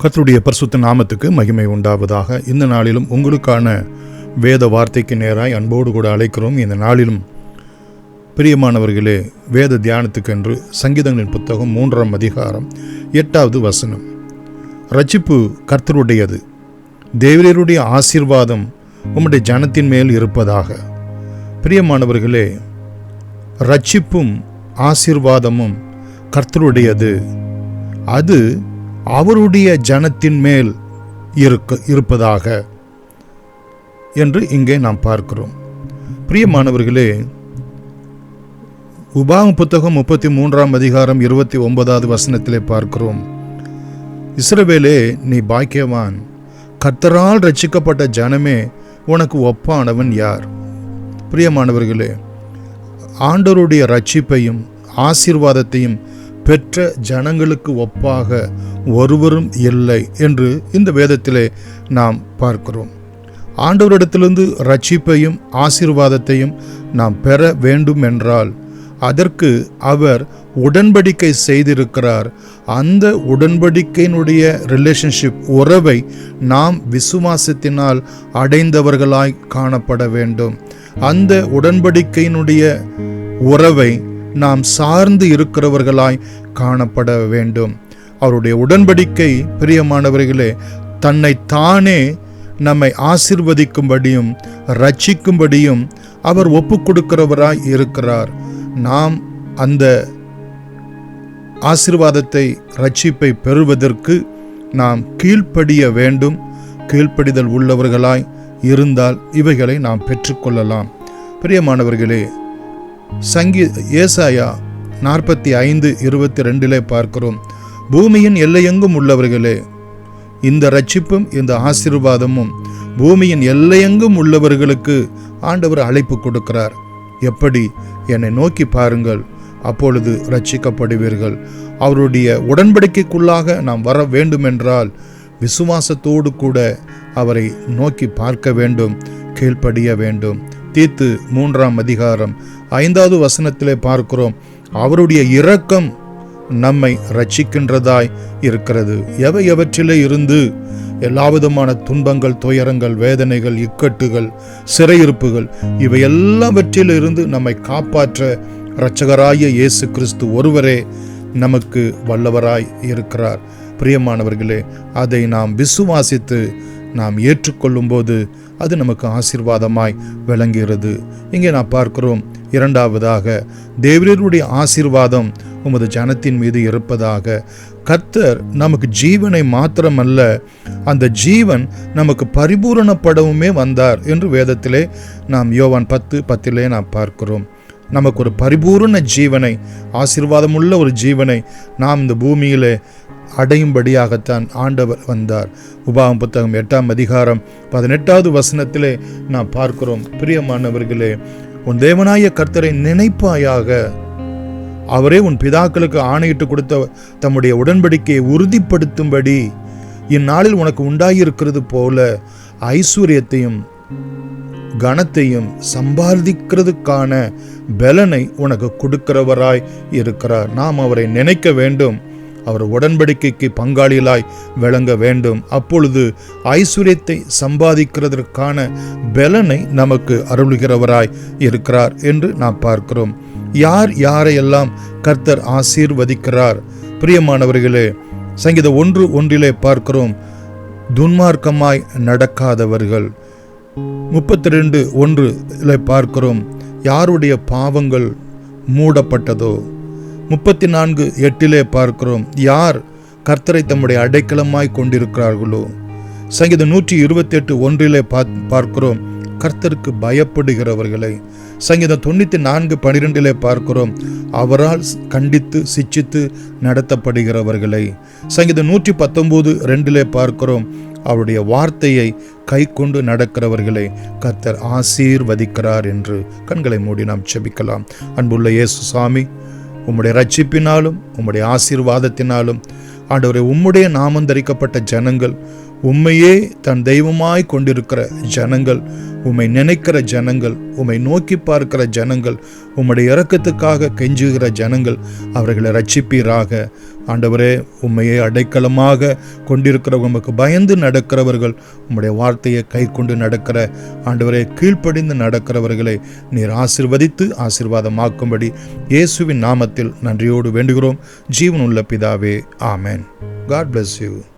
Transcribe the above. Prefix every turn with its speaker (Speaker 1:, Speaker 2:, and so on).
Speaker 1: கர்த்தருடைய பரிசுத்த நாமத்துக்கு மகிமை உண்டாவதாக. இந்த நாளிலும் உங்களுக்கான வேத வார்த்தைக்கு நேராய் அன்போடு கூட அழைக்கிறோம். இந்த நாளிலும் பிரியமானவர்களே, வேத தியானத்துக்கென்று சங்கீதங்களின் புத்தகம் 3ஆம் அதிகாரம் 8வது வசனம். ரட்சிப்பு கர்த்தருடையது, தேவரீருடைய ஆசீர்வாதம் உம்முடைய ஜனத்தின் மேல் இருப்பதாக. பிரியமானவர்களே, ரட்சிப்பும் ஆசீர்வாதமும் கர்த்தருடையது. அது அவருடைய ஜனத்தின் மேல் இருப்பதாக என்று இங்கே நாம் பார்க்கிறோம். பிரியமானவர்களே, உபாகம புத்தகம் 33ஆம் அதிகாரம் 29வது வசனத்திலே பார்க்கிறோம். இஸ்ரவேலே, நீ பாக்கியவான், கர்த்தரால் ரட்சிக்கப்பட்ட ஜனமே, உனக்கு ஒப்பானவன் யார்? பிரியமானவர்களே, ஆண்டவருடைய ரட்சிப்பையும் ஆசீர்வாதத்தையும் பெற்ற ஜனங்களுக்கு ஒப்பாக ஒருவரும் இல்லை என்று இந்த வேதத்திலே நாம் பார்க்கிறோம். ஆண்டவரிடத்திலிருந்து ரட்சிப்பையும் ஆசீர்வாதத்தையும் நாம் பெற வேண்டும் என்றால் அதற்கு அவர் உடன்படிக்கை செய்திருக்கிறார். அந்த உடன்படிக்கையினுடைய ரிலேஷன்ஷிப், உறவை நாம் விசுவாசத்தினால் அடைந்தவர்களாய் காணப்பட வேண்டும். அந்த உடன்படிக்கையினுடைய உறவை நாம் சார்ந்து இருக்கிறவர்களாய் காணப்பட வேண்டும். அவருடைய உடன்படிக்கை, பிரியமானவர்களே, தன்னை தானே நம்மை ஆசீர்வதிக்கும்படியும் ரட்சிக்கும்படியும் அவர் ஒப்பு கொடுக்கிறவராய் இருக்கிறார். நாம் அந்த ஆசீர்வாதத்தை, ரட்சிப்பை பெறுவதற்கு நாம் கீழ்ப்படிய வேண்டும். கீழ்ப்படிதல் உள்ளவர்களாய் இருந்தால் இவைகளை நாம் பெற்றுக்கொள்ளலாம். பிரியமானவர்களே, ஏசாயா 45:22 பார்க்கிறோம். பூமியின் எல்லையெங்கும் உள்ளவர்களே, இந்த ரட்சிப்பும் இந்த ஆசீர்வாதமும் பூமியின் எல்லையெங்கும் உள்ளவர்களுக்கு ஆண்டவர் அழைப்பு கொடுக்கிறார். எப்படி? என்னை நோக்கி பாருங்கள், அப்பொழுது ரட்சிக்கப்படுவீர்கள். அவருடைய உடன்படிக்கைக்குள்ளாக நாம் வர வேண்டுமென்றால் விசுவாசத்தோடு கூட அவரை நோக்கி பார்க்க வேண்டும், கீழ்ப்படிய வேண்டும். தீத்து 3ஆம் அதிகாரம் 5வது வசனத்திலே பார்க்கிறோம். அவருடைய இரக்கம் நம்மை ரட்சிக்கின்றதாய் இருக்கிறது. எவற்றிலே இருந்து எல்லாவிதமான துன்பங்கள், துயரங்கள், வேதனைகள், இக்கட்டுகள், சிறையிருப்புகள், இவை எல்லாவற்றிலிருந்து நம்மை காப்பாற்ற இரட்சகராய இயேசு கிறிஸ்து ஒருவரே நமக்கு வல்லவராய் இருக்கிறார். பிரியமானவர்களே, அதை நாம் விசுவாசித்து நாம் ஏற்றுக்கொள்ளும் போது அது நமக்கு ஆசீர்வாதமாய் விளங்குகிறது. இங்கே நாம் பார்க்கிறோம், இரண்டாவதாக, தேவரீருடைய ஆசீர்வாதம் உமது ஜனத்தின் மீது இருப்பதாக. கர்த்தர் நமக்கு ஜீவனை மாத்திரமல்ல, அந்த ஜீவன் நமக்கு பரிபூரணப்படவுமே வந்தார் என்று வேதத்திலே நாம் யோவான் 10:10 நாம் பார்க்கிறோம். நமக்கு ஒரு பரிபூரண ஜீவனை, ஆசீர்வாதமுள்ள ஒரு ஜீவனை நாம் இந்த பூமியிலே அடையும்படியாகத்தான் ஆண்டவர் வந்தார். உபாகம புத்தகம் 8ஆம் அதிகாரம் 18வது வசனத்திலே நாம் பார்க்கிறோம். பிரியமானவர்களே, உன் தேவனாய கர்த்தரை நினைப்பாயாக, அவரே உன் பிதாக்களுக்கு ஆணையிட்டு கொடுத்த தம்முடைய உடன்படிக்கையை உறுதிப்படுத்தும்படி இந்நாளில் உனக்கு உண்டாயிருக்கிறது போல ஐஸ்வர்யத்தையும் கனத்தையும் சம்பாதிக்கிறதுக்கான பலனை உனக்கு கொடுக்கிறவராய் இருக்கிறார். நாம் அவரை நினைக்க வேண்டும், அவர் உடன்படிக்கைக்கு பங்காளிகளாய் விளங்க வேண்டும். அப்பொழுது ஐஸ்வர்யத்தை சம்பாதிக்கிறதற்கான பலனை நமக்கு அருளுகிறவராய் இருக்கிறார் என்று நாம் பார்க்கிறோம். யாரையெல்லாம் கர்த்தர் ஆசீர்வதிக்கிறார்? பிரியமானவர்களே, சங்கீதம் 1:1 பார்க்கிறோம், துன்மார்க்கமாய் நடக்காதவர்கள். 32:1 பார்க்கிறோம், யாருடைய பாவங்கள் மூடப்பட்டதோ. 34:8 பார்க்கிறோம், யார் கர்த்தரை தம்முடைய அடைக்கலமாய் கொண்டிருக்கிறார்களோ. சங்கீதம் 128:1 பார்க்கிறோம், கர்த்தருக்கு பயப்படுகிறவர்களை. சங்கீதம் 94:12 பார்க்கிறோம், அவரால் கண்டித்து சிட்சித்து நடத்தப்படுகிறவர்களை. சங்கீதம் 119:2 பார்க்கிறோம், அவருடைய வார்த்தையை கை கொண்டு நடக்கிறவர்களை கர்த்தர் ஆசீர்வதிக்கிறார் என்று. கண்களை மூடி நாம் ஜெபிக்கலாம். அன்புள்ள இயேசு சாமி, உம்முடைய ரட்சிப்பினாலும் உம்முடைய ஆசீர்வாதத்தினாலும் ஆண்டவரே, உம்முடைய நாமம் தரிக்கப்பட்ட ஜனங்கள், உம்மையே தன் தெய்வமாய் கொண்டிருக்கிற ஜனங்கள், உம்மை நினைக்கிற ஜனங்கள், உம்மை நோக்கி பார்க்கிற ஜனங்கள், உம்முடைய இரக்கத்துக்காக கெஞ்சுகிற ஜனங்கள், அவர்களை ரட்சிப்பீராக. ஆண்டவரே, உம்மையை அடைக்கலமாக கொண்டிருக்கிற உமக்கு பயந்து நடக்கிறவர்கள், உம்முடைய வார்த்தையை கை கொண்டு நடக்கிற ஆண்டவரே, கீழ்ப்படிந்து நடக்கிறவர்களை நீர் ஆசீர்வதித்து ஆசீர்வாதமாக்கும்படி இயேசுவின் நாமத்தில் நன்றியோடு வேண்டுகிறோம். ஜீவனுள்ள பிதாவே, ஆமென். God bless you.